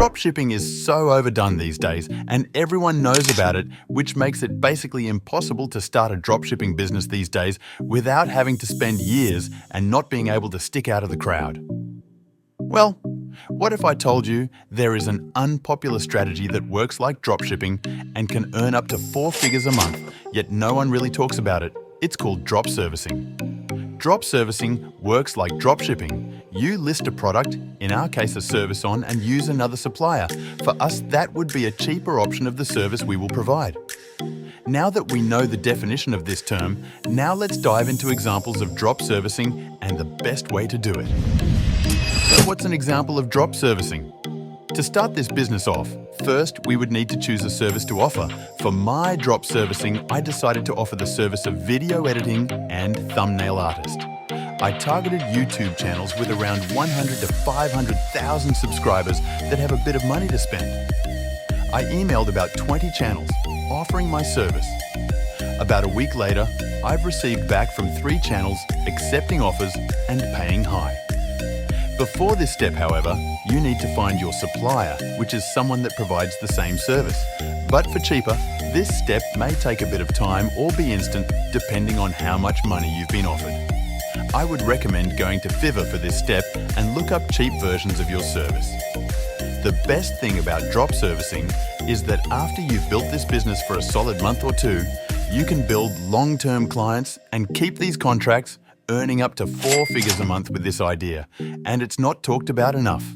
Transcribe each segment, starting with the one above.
Dropshipping is so overdone these days, and everyone knows about it, which makes it basically impossible to start a dropshipping business these days without having to spend years and not being able to stick out of the crowd. Well, what if I told you there is an unpopular strategy that works like dropshipping and can earn up to 4 figures a month, yet no one really talks about it? It's called drop servicing. Drop servicing works like dropshipping. You list a product, in our case a service on, and use another supplier. For us, that would be a cheaper option of the service we will provide. Now that we know the definition of this term, now let's dive into examples of drop servicing and the best way to do it. So what's an example of drop servicing? To start this business off, first we would need to choose a service to offer. For my drop servicing, I decided to offer the service of video editing and thumbnail artist. I targeted YouTube channels with around 100 to 500,000 subscribers that have a bit of money to spend. I emailed about 20 channels, offering my service. About a week later, I've received back from 3 channels accepting offers and paying high. Before this step, however, you need to find your supplier, which is someone that provides the same service. But for cheaper, this step may take a bit of time or be instant, depending on how much money you've been offered. I would recommend going to Fiverr for this step and look up cheap versions of your service. The best thing about drop servicing is that after you've built this business for a solid month or 2, you can build long-term clients and keep these contracts, earning up to 4 figures a month with this idea, and it's not talked about enough.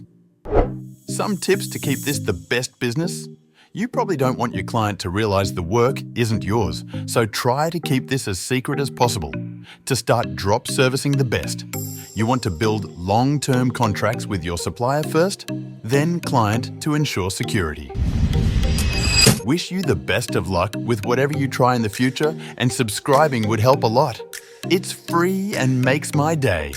Some tips to keep this the best business? You probably don't want your client to realize the work isn't yours, so try to keep this as secret as possible. To start drop servicing the best, you want to build long-term contracts with your supplier first, then client to ensure security. Wish you the best of luck with whatever you try in the future, and subscribing would help a lot. It's free and makes my day.